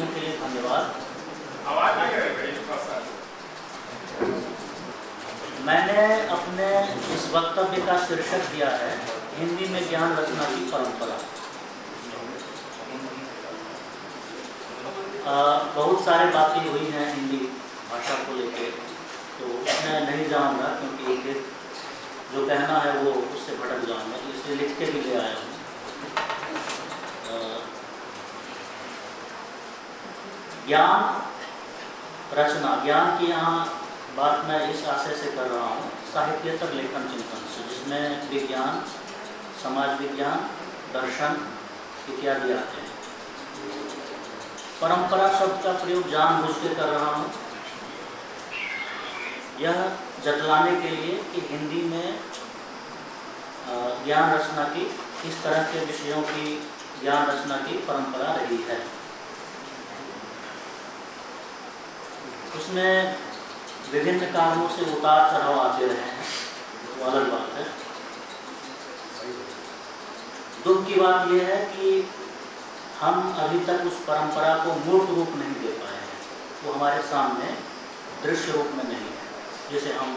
देने के लिए धन्यवाद। मैंने अपने इस वक्तव्य का शीर्षक दिया है हिंदी में ज्ञान रचना की परंपरा। बहुत सारे बातें हुई हैं हिंदी भाषा को लेकर, तो उसमें नहीं जाऊँगा क्योंकि जो कहना है वो उससे भटक जाऊँगा, इसलिए लिख के भी ले आया हूँ। ज्ञान रचना, ज्ञान की यहाँ बात मैं इस आशय से कर रहा हूँ साहित्येतर लेखन चिंतन से, जिसमें विज्ञान, समाज विज्ञान, दर्शन इत्यादि आते हैं। परंपरा शब्द का प्रयोग जानबूझ के कर रहा हूँ यह जतलाने के लिए कि हिंदी में ज्ञान रचना की, इस तरह के विषयों की ज्ञान रचना की परंपरा रही है। उसमें विभिन्न कारणों से उतार चढ़ाव आते रहे हैं, वो अलग बात है। दुख की बात यह है कि हम अभी तक उस परंपरा को मूर्त रूप नहीं दे पाए हैं, वो हमारे सामने दृश्य रूप में नहीं है, जिसे हम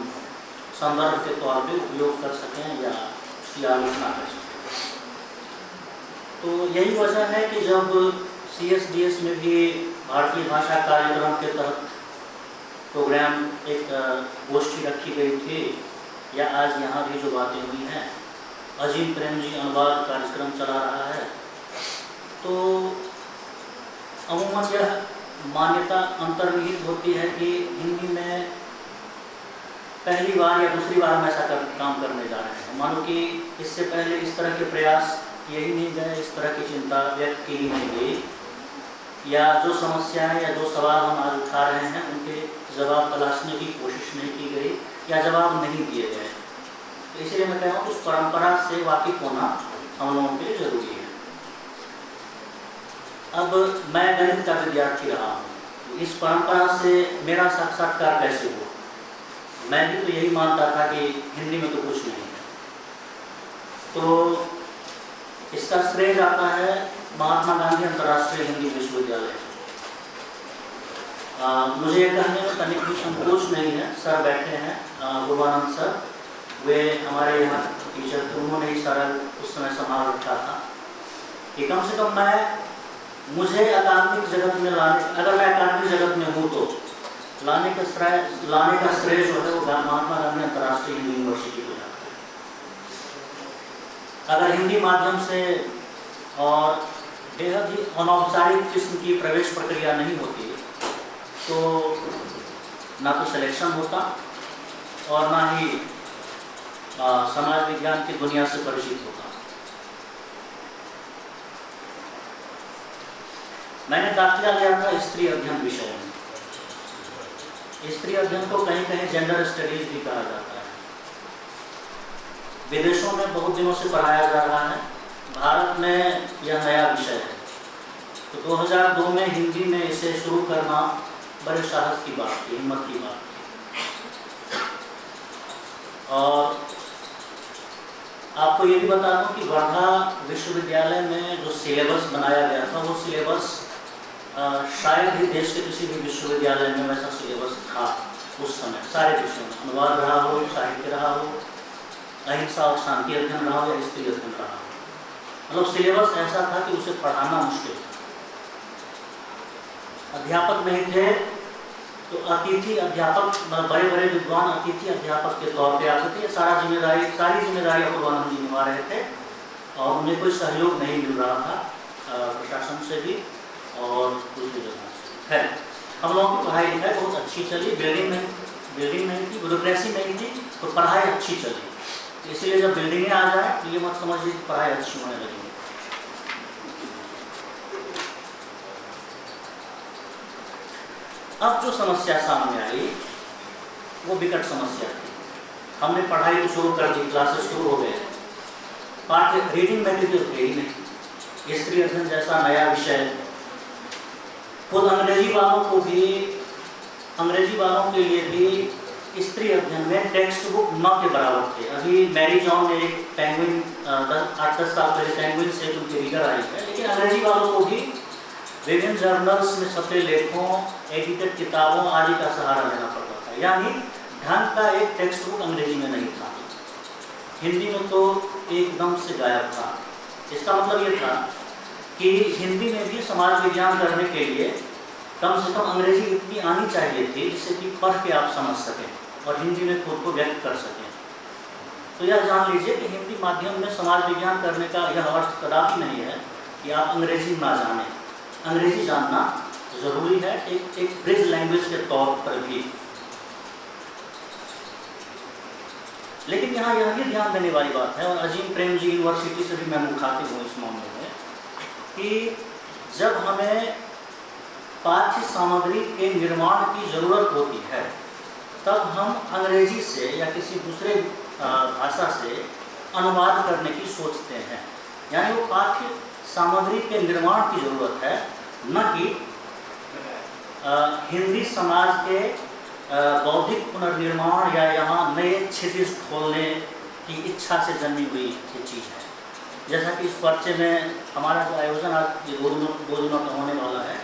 संदर्भ के तौर पे उपयोग कर सकें या उसकी आलोचना कर सकें। तो यही वजह है कि जब CSDS में भी भारतीय भाषा कार्यक्रम के तहत प्रोग्राम एक गोष्ठी रखी गई थी, या आज यहाँ भी जो बातें हुई हैं, अजीम प्रेम जी अनुवाद कार्यक्रम चला रहा है, तो अमूमन यह मान्यता अंतर्निहित होती है कि हिंदी में पहली बार या दूसरी बार हम ऐसा काम करने जा रहे हैं। मानो कि इससे पहले इस तरह के प्रयास किए ही नहीं गए, इस तरह की चिंता व्यक्त की ही नहीं गई, या जो समस्याएं या जो सवाल हम आज उठा रहे हैं उनके जवाब तलाशने की कोशिश नहीं की गई या जवाब नहीं दिए गए। तो इसलिए मैं कह रहा हूँ उस परंपरा से वाकिफ होना हम लोगों के लिए जरूरी है। अब मैं गणित का विद्यार्थी रहा हूँ, इस परंपरा से मेरा साक्षात्कार कैसे हुआ? मैं भी तो यही मानता था कि हिंदी में तो कुछ नहीं है। तो इसका श्रेय जाता है महात्मा गांधी अंतर्राष्ट्रीय हिंदी विश्वविद्यालय। मुझे ये कहने में तनिक भी संकोच नहीं है। सर बैठे हैं, गुरबानंद सर, वे हमारे यहाँ टीचर थे, उन्होंने ही सारा उस समय संभाल रखा था कि कम से कम मुझे अकादमिक जगत में लाने, अगर मैं अकादमिक जगत में हूँ तो लाने का श्रेय जो है वो महात्मा गांधी अंतर्राष्ट्रीय हिंदी यूनिवर्सिटी को जाता है। अगर हिंदी माध्यम से और बेहद ही अनौपचारिक किस्म की प्रवेश प्रक्रिया नहीं होती तो ना तो सिलेक्शन होता और ना ही समाज विज्ञान की दुनिया से परिचित होता। मैंने दाखिला लिया था स्त्री अध्ययन विषय में। स्त्री अध्ययन को कहीं कहीं जेंडर स्टडीज भी कहा जाता है। विदेशों में बहुत दिनों से पढ़ाया जा रहा है, भारत में यह नया विषय है। तो 2002 में हिंदी में इसे शुरू करना बड़े साहस की बात थी, हिम्मत की बात थी। और आपको ये भी बता दूं कि वर्धा विश्वविद्यालय में जो सिलेबस बनाया गया था वो सिलेबस शायद ही देश के किसी भी विश्वविद्यालय में वैसा सिलेबस था उस समय। सारे विषयों में अनुवाद रहा हो, साहित्य रहा हो, अहिंसा और शांति अध्ययन रहा हो या स्त्री अध्ययन रहा हो, मतलब सिलेबस ऐसा था कि उसे पढ़ाना मुश्किल था। अध्यापक नहीं थे तो अतिथि अध्यापक, बड़े बड़े विद्वान अतिथि अध्यापक के तौर पे आते थे। सारी जिम्मेदारी गुरबानंद जी निभा रहे थे और उन्हें कोई सहयोग नहीं मिल रहा था प्रशासन से भी और दूसरी जगह से। है हम लोगों की पढ़ाई लिखाई बहुत अच्छी चली, बिल्डिंग नहीं थी, ब्यूरोक्रेसी नहीं थी, तो पढ़ाई अच्छी चली। इसलिए जब बिल्डिंगें आ जाए तो ये मत समझिए कि पढ़ाई अच्छी होने लगी। अब जो समस्या सामने आई वो विकट समस्या थी। हमने पढ़ाई तो शुरू कर दी, क्लासेस शुरू हो गए, पाठ्य रीडिंग मटेरियल थे ही नहीं। स्त्री अध्ययन जैसा नया विषय, खुद अंग्रेजी वालों के लिए भी स्त्री अध्ययन में टेक्स्ट बुक न के बराबर थे। अभी मैरी जॉन ने एक पेंगुइन 8-10 साल पहले पेंगुइन से उनकी रीडर आई है, लेकिन अंग्रेजी वालों को भी विभिन्न जर्नल्स में छपे लेखों, एडिटेड किताबों आदि का सहारा लेना पड़ता था। यानी ढंग का एक टेक्स्ट बुक अंग्रेजी में नहीं था, हिंदी में तो एकदम से गायब था। इसका मतलब ये था कि हिंदी में भी समाज विज्ञान करने के लिए कम से कम अंग्रेजी इतनी आनी चाहिए थी जिससे कि पढ़ के आप समझ सकें और हिंदी में खुद को व्यक्त कर सकें। तो यह जान लीजिए कि हिंदी माध्यम में समाज विज्ञान करने का यह अर्थ कदापि नहीं है कि आप अंग्रेजी ना जानें। अंग्रेजी जानना ज़रूरी है एक ब्रिज लैंग्वेज के तौर पर भी। लेकिन यहाँ यह भी ध्यान देने वाली बात है, और अजीम प्रेमजी यूनिवर्सिटी से भी मैं मुखातिब हूँ इस मामले में, कि जब हमें पाठ्य सामग्री के निर्माण की ज़रूरत होती है तब हम अंग्रेजी से या किसी दूसरे भाषा से अनुवाद करने की सोचते हैं। यानी वो पाठ्य सामग्री के निर्माण की ज़रूरत है, न कि हिंदी समाज के बौद्धिक पुनर्निर्माण या यहाँ नए क्षितिज खोलने की इच्छा से जन्मी हुई ये चीज़ है। जैसा कि इस पर्चे में हमारा जो आयोजन आज ये 2 दिनों का होने वाला है,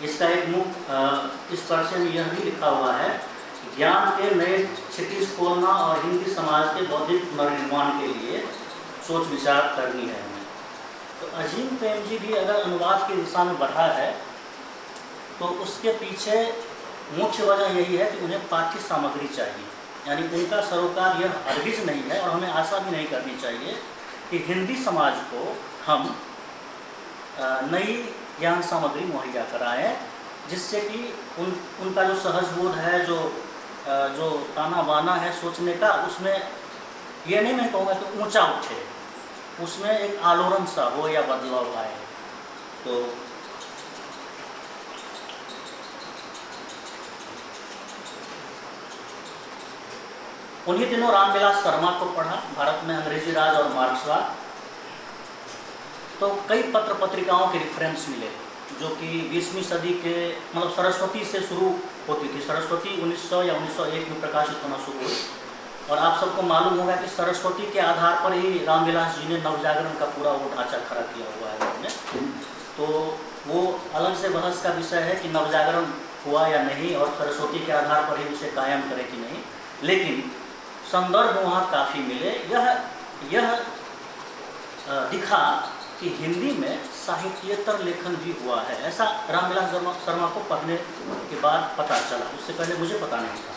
इसका एक मुख्य इस पर्चे में यह भी लिखा हुआ है, ज्ञान के नए क्षितिज खोलना और हिंदी समाज के बौद्धिक पुनर्निर्माण के लिए सोच विचार करनी है हमें। तो अजीम प्रेमजी भी अगर अनुवाद की दिशा में बढ़ा है तो उसके पीछे मुख्य वजह यही है कि उन्हें पाठ्य सामग्री चाहिए। यानी उनका सरोकार यह हरगिज नहीं है और हमें आशा भी नहीं करनी चाहिए कि हिंदी समाज को हम नई ज्ञान सामग्री मुहैया कराएं जिससे कि उनका जो सहज बोध है, जो ताना बाना है सोचने का, उसमें ये नहीं मैं कहूँगा कि ऊंचा उठे, उसमें एक आलोड़न सा हो या बदलाव आए। तो उन्हीं दिनों रामविलास शर्मा को पढ़ा, भारत में अंग्रेजी राज और मार्क्सवाद। तो कई पत्र पत्रिकाओं के रेफरेंस मिले जो कि 20वीं सदी के मतलब सरस्वती से शुरू होती थी। सरस्वती 1900 या 1901 में प्रकाशित होना शुरू हुई, और आप सबको मालूम होगा कि सरस्वती के आधार पर ही रामविलास जी ने नवजागरण का पूरा वो ढांचा खड़ा किया हुआ है उन्होंने। तो वो अलग से बहस का विषय है कि नवजागरण हुआ या नहीं और सरस्वती के आधार पर ही उसे कायम करे कि नहीं, लेकिन संदर्भ वहाँ काफ़ी मिले। यह दिखा कि हिंदी में साहित्येतर लेखन भी हुआ है, ऐसा रामविलास शर्मा को पढ़ने के बाद पता चला, उससे पहले मुझे पता नहीं था।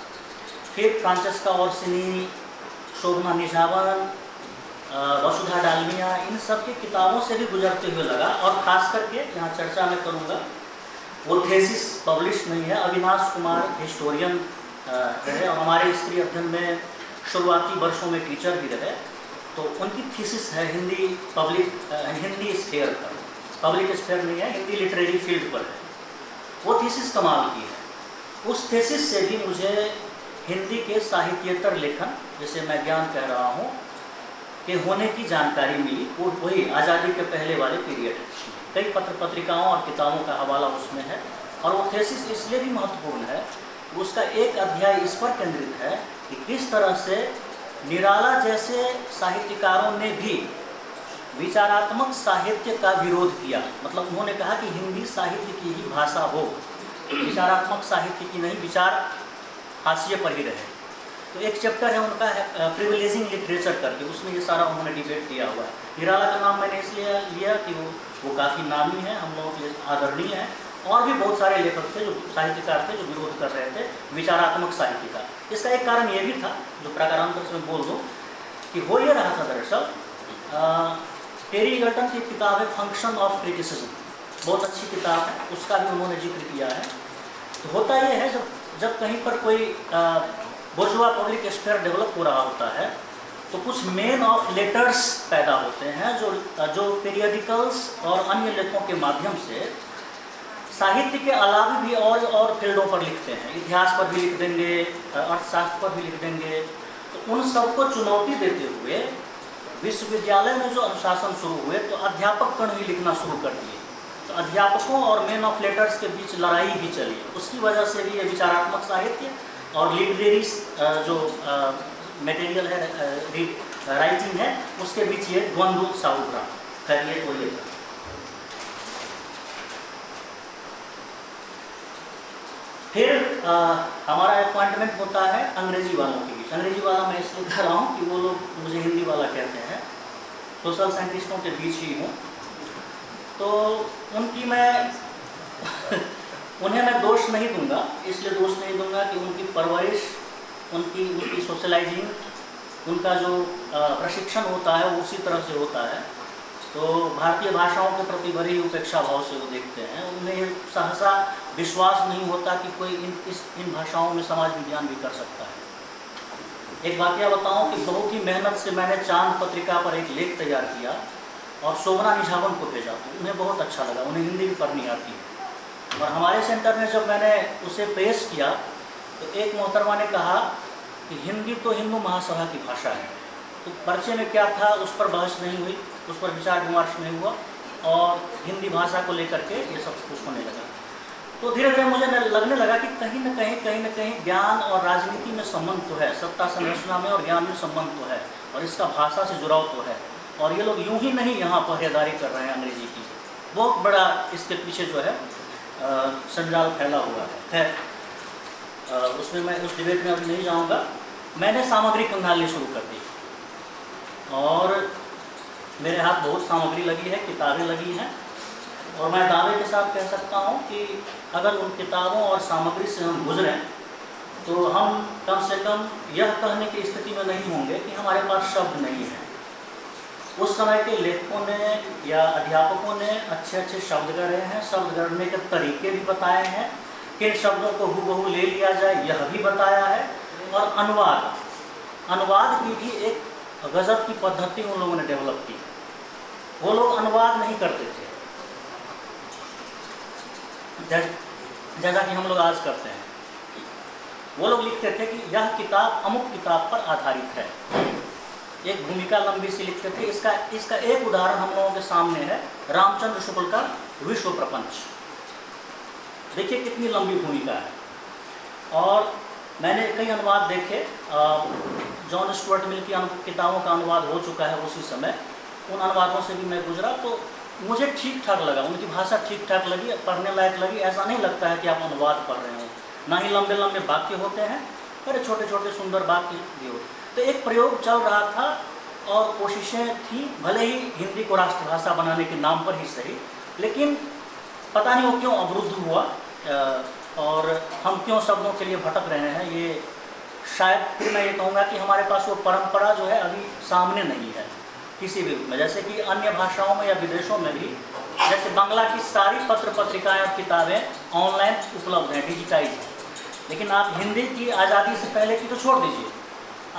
फिर फ्रांचेस्का ओर्सिनी, शोभना निझावन, वसुधा डालमिया, इन सब की किताबों से भी गुजरते हुए लगा, और ख़ास करके यहाँ चर्चा मैं करूँगा, वो थेसिस पब्लिश नहीं है। अविनाश कुमार हिस्टोरियन रहे और हमारे स्त्री अध्ययन में शुरुआती वर्षों में टीचर भी रहे, तो उनकी थीसिस है हिंदी स्फेयर पर, पब्लिक स्फेयर नहीं है, हिंदी लिटरेरी फील्ड पर है। वो थीसिस कमाल की है। उस थीसिस से भी मुझे हिंदी के साहित्येतर लेखन, जिसे मैं ज्ञान कह रहा हूँ, के होने की जानकारी मिली। वो वही आज़ादी के पहले वाले पीरियड, कई पत्र पत्रिकाओं और किताबों का हवाला उसमें है। और वो थीसिस इसलिए भी महत्वपूर्ण है, उसका एक अध्याय इस पर केंद्रित है कि किस तरह से निराला जैसे साहित्यकारों ने भी विचारात्मक साहित्य का विरोध किया। मतलब उन्होंने कहा कि हिंदी साहित्य की ही भाषा हो, विचारात्मक साहित्य की नहीं, विचार हाशिए पर ही रहे। तो एक चैप्टर है उनका है प्रिविलेजिंग लिटरेचर करके, उसमें ये सारा उन्होंने डिबेट दिया हुआ है। निराला का नाम मैंने इसलिए लिया कि वो काफ़ी नामी है, हम लोगों के लिए आदरणीय है, और भी बहुत सारे लेखक थे, जो साहित्यकार थे, जो विरोध कर रहे थे विचारात्मक साहित्य का। इसका एक कारण ये भी था, जो प्राकारांतर से मैं बोल दूँ, कि हो ये रहा था दरअसल टेरी ईगल्टन की किताब है फंक्शन ऑफ क्रिटिसिज्म, बहुत अच्छी किताब है, उसका भी उन्होंने जिक्र किया है। तो होता ये है जब कहीं पर कोई बोर्जुआ पब्लिक स्फीयर डेवलप हो रहा होता है तो कुछ मेन ऑफ लेटर्स पैदा होते हैं जो पीरियडिकल्स और अन्य लेखों के माध्यम से साहित्य के अलावा भी और फील्डों पर लिखते हैं। इतिहास पर भी लिख देंगे, अर्थशास्त्र पर भी लिख देंगे। तो उन सबको चुनौती देते हुए विश्वविद्यालय में जो अनुशासन शुरू हुए तो अध्यापक गण भी लिखना शुरू कर दिए। तो अध्यापकों और मेन ऑफ लेटर्स के बीच लड़ाई भी चली। उसकी वजह से भी ये विचारात्मक साहित्य और लिटरेरी जो मटेरियल है, राइटिंग है, उसके बीच ये द्वंद्व सा उभरा। खैर ये तो ये था। फिर हमारा अपॉइंटमेंट होता है अंग्रेजी वालों के बीच। अंग्रेजी वाला मैं इसलिए कह रहा हूँ कि वो लोग मुझे हिंदी वाला कहते हैं, सोशल साइंटिस्टों के बीच ही हूँ, तो उनकी मैं उन्हें मैं दोष नहीं दूंगा, इसलिए दोष नहीं दूंगा कि उनकी परवरिश, उनकी सोशलाइजिंग, उनका जो प्रशिक्षण होता है वो उसी तरह से होता है। तो भारतीय भाषाओं के प्रति बड़ी उपेक्षा भाव से वो देखते हैं। उन्हें सहसा विश्वास नहीं होता कि कोई इन भाषाओं में समाज विज्ञान भी कर सकता है। एक वाकया बताऊं कि बहुत ही मेहनत से मैंने चांद पत्रिका पर एक लेख तैयार किया और शोभना निझावन को भेजा, तो उन्हें बहुत अच्छा लगा। उन्हें हिंदी भी पढ़नी आती है, और हमारे सेंटर में जब मैंने उसे पेश किया तो एक मोहतरमा ने कहा कि हिंदी तो हिंदू महासभा की भाषा है। तो पर्चे में क्या था उस पर बहस नहीं हुई, उस पर विचार विमर्श नहीं हुआ, और हिंदी भाषा को लेकर के ये सब कुछ होने लगा। तो धीरे धीरे मुझे लगने लगा कि कहीं न कहीं ज्ञान और राजनीति में संबंध तो है, सत्ता संरचना में और ज्ञान में संबंध तो है, और इसका भाषा से जुड़ाव तो है। और ये लोग यूं ही नहीं यहाँ पहरेदारी कर रहे हैं अंग्रेजी की, बहुत बड़ा इसके पीछे जो है संजाल फैला हुआ है। उसमें मैं उस डिबेट में अभी नहीं जाऊँगा। मैंने सामग्री खंगालनी शुरू कर दी, और मेरे हाथ बहुत सामग्री लगी है, किताबें लगी हैं, और मैं दावे के साथ कह सकता हूँ कि अगर उन किताबों और सामग्री से हम गुजरें तो हम कम से कम यह कहने की स्थिति में नहीं होंगे कि हमारे पास शब्द नहीं है। उस समय के लेखकों ने या अध्यापकों ने अच्छे अच्छे शब्द गढ़े हैं, शब्द गढ़ने के तरीके भी बताए हैं, किन शब्दों को हूबहू ले लिया जाए यह भी बताया है, और अनुवाद की भी एक गजब की पद्धति उन लोगों ने डेवलप की। वो लोग अनुवाद नहीं करते थे जैसा कि हम लोग आज करते हैं। वो लोग लिखते थे कि यह किताब अमुक किताब पर आधारित है, एक भूमिका लंबी सी लिखते थे। इसका एक उदाहरण हम लोगों के सामने है, रामचंद्र शुक्ल का विश्व प्रपंच। देखिए कितनी लंबी भूमिका है। और मैंने कई अनुवाद देखे, जॉन स्टुअर्ट मिल की किताबों का अनुवाद हो चुका है उसी समय, उन अनुवादों से भी मैं गुजरा, तो मुझे ठीक ठाक लगा, उनकी भाषा ठीक ठाक लगी, पढ़ने लायक लगी। ऐसा नहीं लगता है कि आप अनुवाद पढ़ रहे हो, ना ही लंबे लंबे वाक्य होते हैं, बड़े छोटे छोटे सुंदर वाक्य भी होते। तो एक प्रयोग चल रहा था और कोशिशें थी, भले ही हिंदी को राष्ट्रभाषा बनाने के नाम पर ही सही, लेकिन पता नहीं वो क्यों अवरुद्ध हुआ, और हम क्यों शब्दों के लिए भटक रहे हैं। ये शायद फिर मैं ये कहूँगा कि हमारे पास वो परंपरा जो है अभी सामने नहीं है किसी भी रूप में। जैसे कि अन्य भाषाओं में या विदेशों में भी, जैसे बांग्ला की सारी पत्र पत्रिकाएँ और किताबें ऑनलाइन उपलब्ध हैं, डिजिटाइज हैं, लेकिन आप हिंदी की आज़ादी से पहले की तो छोड़ दीजिए,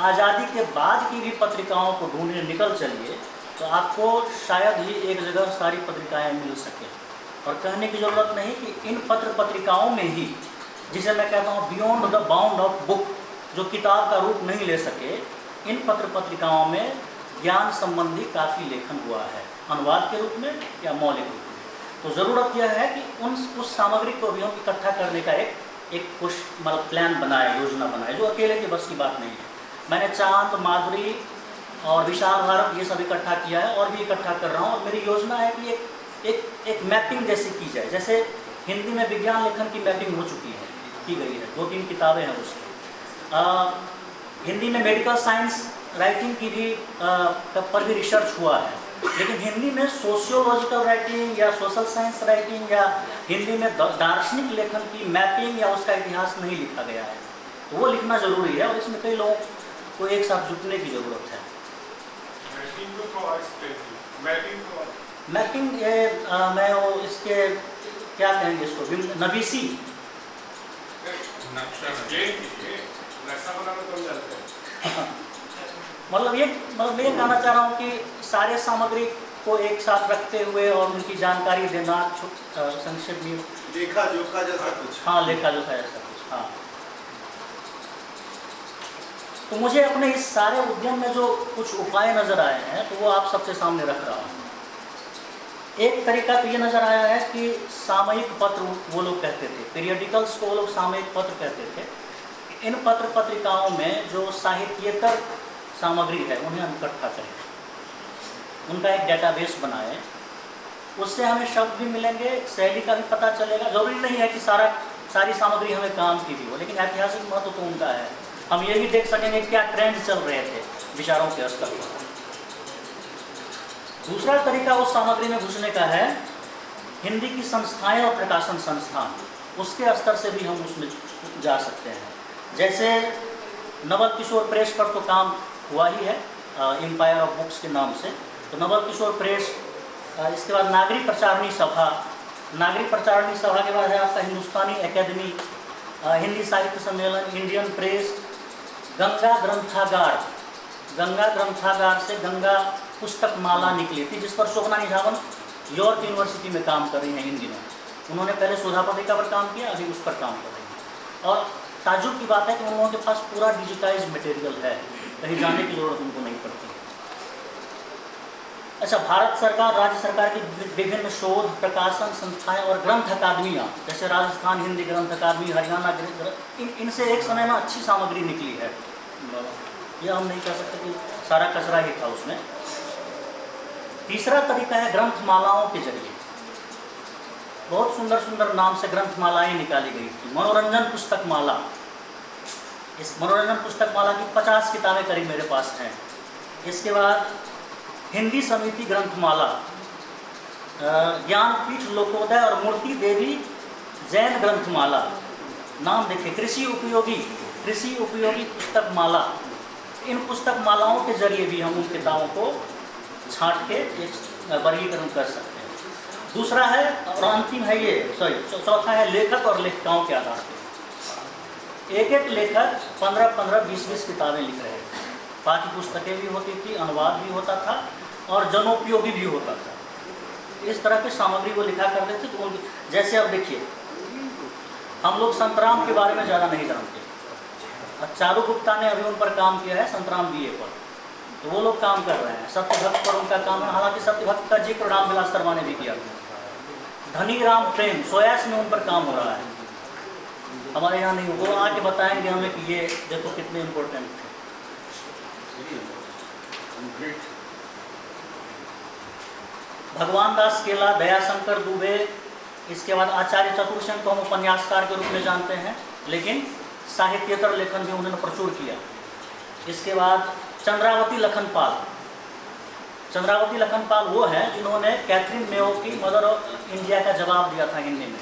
आज़ादी के बाद की भी पत्रिकाओं को ढूंढने निकल चलिए तो आपको शायद ही एक जगह सारी पत्रिकाएँ मिल सके। और कहने की ज़रूरत नहीं कि इन पत्र पत्रिकाओं में ही, जिसे मैं कहता हूँ beyond the bound of book, जो किताब का रूप नहीं ले सके, इन पत्र पत्रिकाओं में ज्ञान संबंधी काफ़ी लेखन हुआ है, अनुवाद के रूप में या मौलिक रूप में। तो ज़रूरत यह है कि उस सामग्री को भी हम इकट्ठा करने का एक कुछ मतलब प्लान बनाए, योजना बनाए, जो अकेले के बस की बात नहीं है। मैंने चांद, माधुरी और विशाल भारत ये सब इकट्ठा किया है, और भी इकट्ठा कर रहा हूँ। और मेरी योजना है कि एक मैपिंग जैसी की जाए, जैसे हिंदी में विज्ञान लेखन की मैपिंग हो चुकी है, की गई है, 2-3 किताबें हैं उसकी। हिंदी में मेडिकल साइंस राइटिंग की भी पर भी रिसर्च हुआ है, लेकिन हिंदी में सोशियोलॉजिकल राइटिंग या सोशल साइंस राइटिंग या हिंदी में दार्शनिक लेखन की मैपिंग या उसका इतिहास नहीं लिखा गया है। तो वो लिखना ज़रूरी है, और इसमें कई लोगों को एक साथ जुटने की ज़रूरत है। मैपिंग मैं वो इसके क्या कहेंगे इसको, नवीसी मतलब ये कहना चाह रहा हूँ कि सारे सामग्री को एक साथ रखते हुए और उनकी जानकारी देना, संक्षेप में लेखा जोखा जैसा कुछ। हाँ, लेखा जोखा जैसा कुछ। हाँ, तो मुझे अपने इस सारे उद्यम में जो कुछ उपाय नज़र आए हैं, तो वो आप सबके सामने रख रहा हूँ। एक तरीका तो ये नज़र आया है कि सामयिक पत्र वो लोग कहते थे, पीरियडिकल्स को वो लोग सामयिक पत्र कहते थे। इन पत्र पत्रिकाओं में जो साहित्येतर सामग्री है उन्हें हम इकट्ठा करें, उनका एक डेटाबेस बनाएं, उससे हमें शब्द भी मिलेंगे, शैली का भी पता चलेगा। ज़रूरी नहीं है कि सारा सारी सामग्री हमें काम की भी हो, लेकिन ऐतिहासिक महत्व तो उनका है। हम ये भी देख सकेंगे क्या ट्रेंड चल रहे थे विचारों के स्तर पर। दूसरा तरीका उस सामग्री में घुसने का है हिंदी की संस्थाएं और प्रकाशन संस्थान, उसके स्तर से भी हम उसमें जा सकते हैं। जैसे नवल किशोर प्रेस पर तो काम हुआ ही है, एम्पायर ऑफ बुक्स के नाम से, तो नवल किशोर प्रेस, इसके बाद नागरिक प्रचारणी सभा, नागरिक प्रचारणी सभा के बाद है आपका हिंदुस्तानी एकेडमी, हिंदी साहित्य सम्मेलन, इंडियन प्रेस, गंगा ग्रंथागार, गंगा ग्रंथागार से गंगा पुस्तक माला निकली थी, जिस पर शोभना निझावन यॉर्क यूनिवर्सिटी में काम कर रही हैं हिंदी में। उन्होंने पहले शोधा पत्रिका पर काम किया, अभी उस पर काम कर रही हैं। और ताज्जुब की बात है कि उन लोगों के पास पूरा डिजिटाइज मटेरियल है, कहीं जाने की ज़रूरत उनको नहीं पड़ती। अच्छा, भारत सरकार, राज्य सरकार की विभिन्न शोध प्रकाशन संस्थाएं और ग्रंथ अकादमियाँ, जैसे राजस्थान हिंदी ग्रंथ अकादमी, हरियाणा इनसे एक समय में अच्छी सामग्री निकली है। यह हम नहीं कह सकते कि सारा कचरा ही था उसमें। तीसरा तरीका है ग्रंथमालाओं के जरिए, बहुत सुंदर सुंदर नाम से ग्रंथमालाएं निकाली गई थी। मनोरंजन पुस्तक माला, इस मनोरंजन पुस्तक माला की 50 किताबें करीब मेरे पास हैं। इसके बाद हिंदी समिति ग्रंथमाला, ज्ञानपीठ लोकोदय और मूर्ति देवी जैन ग्रंथमाला, नाम देखिए, कृषि उपयोगी पुस्तक माला। इन पुस्तक मालाओं के जरिए भी हम उन किताबों को छांट के एक वर्गीकरण कर सकते हैं। दूसरा है और अंतिम है ये, चौथा है लेखक और लेखिकाओं के आधार पर। एक एक लेखक 15-15, 20-20 किताबें लिख रहे थे। पाठ्य पुस्तकें भी होती थी, अनुवाद भी होता था और जनोपयोगी भी होता था। इस तरह की सामग्री वो लिखा करते थे। तो जैसे अब देखिए, हम लोग संतराम के बारे में ज़्यादा नहीं जानते। चारू गुप्ता ने अभी उन पर काम किया है, संतराम बीए पर, तो वो लोग काम कर रहे हैं। सत्यभक्त पर उनका काम है, हालांकि सत्यभक्त का जिक्र रामविलास शर्मा ने भी किया था। धनी राम प्रेम सोयास में उन पर काम हो रहा है, हमारे यहाँ नहीं। वो आके बताएंगे हमें कि ये देखो कितने इम्पोर्टेंट थे। भगवान दास केला, दयाशंकर दुबे, इसके बाद आचार्य चतुर्सेन को हम उपन्यासकार के रूप में जानते हैं, लेकिन साहित्येतर लेखन भी उन्होंने प्रचुर किया। इसके बाद चंद्रावती लखनपाल, चंद्रावती लखनपाल वो हैं जिन्होंने कैथरीन मेयो की मदर ऑफ इंडिया का जवाब दिया था हिंदी में।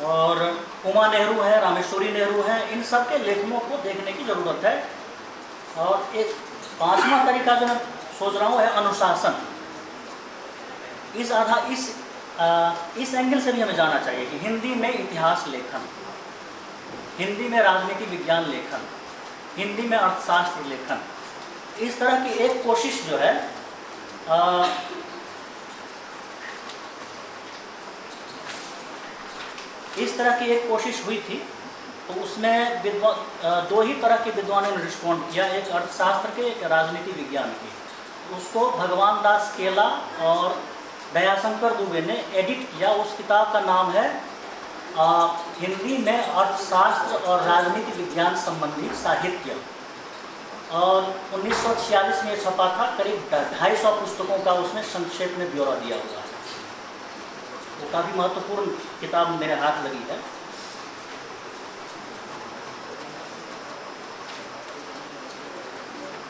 और उमा नेहरू है, रामेश्वरी नेहरू हैं, इन सब के लेखनों को देखने की ज़रूरत है। और एक पांचवा तरीका जो मैं सोच रहा हूँ है अनुशासन। इस एंगल से भी हमें जाना चाहिए कि हिंदी में इतिहास लेखन, हिंदी में राजनीति विज्ञान लेखन, हिंदी में अर्थशास्त्र लेखन, इस तरह की एक कोशिश जो है इस तरह की एक कोशिश हुई थी। तो उसमें दो ही तरह के विद्वानों ने रिस्पॉन्ड किया, एक अर्थशास्त्र के, एक राजनीति विज्ञान के। उसको भगवान दास केला और दयाशंकर दुबे ने एडिट किया। उस किताब का नाम है हिंदी में अर्थशास्त्र और राजनीति विज्ञान संबंधी साहित्य, और 1946 में छपा था। करीब 250 पुस्तकों का उसमें संक्षेप में ब्यौरा दिया हुआ है। वो काफ़ी महत्वपूर्ण किताब मेरे हाथ लगी है।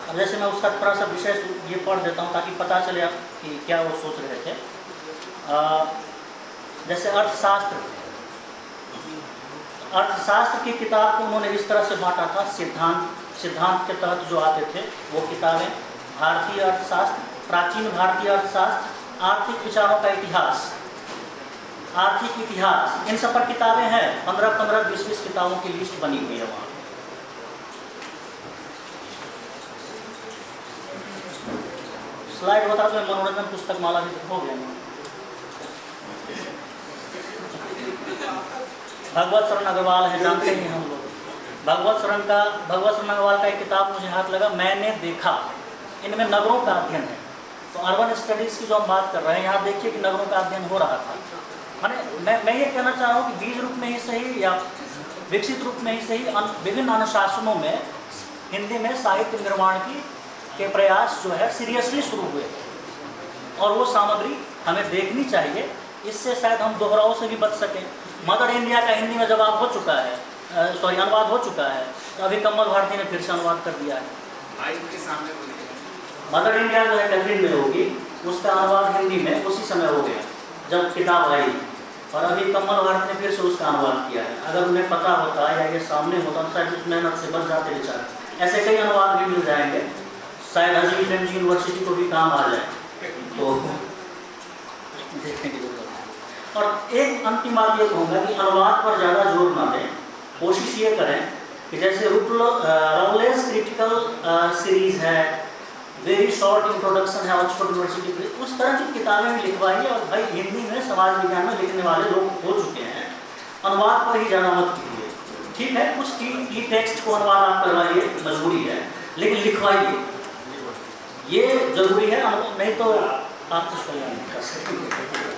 अब जैसे मैं उसका थोड़ा सा विषय ये पढ़ देता हूँ ताकि पता चले कि क्या वो सोच रहे थे। जैसे अर्थशास्त्र की किताब को उन्होंने इस तरह से बांटा था, सिद्धांत के तहत जो आते थे वो किताबें, भारतीय अर्थशास्त्र, प्राचीन भारतीय अर्थशास्त्र, आर्थिक विचारों का इतिहास, आर्थिक इतिहास, इन सब पर किताबें हैं। 15-15, 20-20 किताबों की लिस्ट बनी हुई है वहाँ। स्लाइड होता तो मनोरंजन पुस्तक माला भी हो गया। भगवत शरण अग्रवाल है, जानते हैं हम लोग। भगवत शरण अग्रवाल का एक किताब मुझे हाथ लगा, मैंने देखा। इनमें नगरों का अध्ययन है। तो अर्बन स्टडीज़ की जो हम बात कर रहे हैं, यहाँ देखिए कि नगरों का अध्ययन हो रहा था। माने मैं ये कहना चाह रहा हूँ कि बीज रूप में ही सही या विकसित रूप में ही सही, विभिन्न अनुशासनों में हिंदी में साहित्य निर्माण के प्रयास जो है सीरियसली शुरू हुए, और वो सामग्री हमें देखनी चाहिए। इससे शायद हम दोहराव से भी बच सकें। मदर इंडिया का हिंदी में जवाब हो चुका है, अनुवाद हो चुका है, तो अभी कमल भारती ने फिर से अनुवाद कर दिया है। मदर इंडिया जो है कैथरीन में होगी, उसका अनुवाद हिंदी में उसी समय हो गया जब किताब आई, और अभी कमल भारती ने फिर से उसका अनुवाद किया है। अगर उन्हें पता होता या ये सामने होता तो शायद उस मेहनत से बच जाते बेचारे। ऐसे कई अनुवाद भी मिल जाएंगे, शायद अजीम प्रेमजी यूनिवर्सिटी को भी काम आ जाए, तो देखने की जरूरत है। और एक अंतिम बात ये कहूँगा कि अनुवाद पर ज़्यादा जोर ना दें, कोशिश ये करें कि जैसे राउलेस क्रिटिकल सीरीज़ है, वेरी शॉर्ट इंट्रोडक्शन है ऑक्सफोर्ड यूनिवर्सिटी की, उस तरह की किताबें भी लिखवाइए। और भाई हिंदी में समाज विज्ञान में लिखने वाले लोग हो चुके हैं, अनुवाद पर ही ज़्यादा मत कीजिए। ठीक है, कुछ की टेक्स्ट को अनुवाद आप करवाइए, मजबूरी है, लेकिन लिखवाइए, ये जरूरी है, नहीं तो आप कुछ नहीं कर सकते।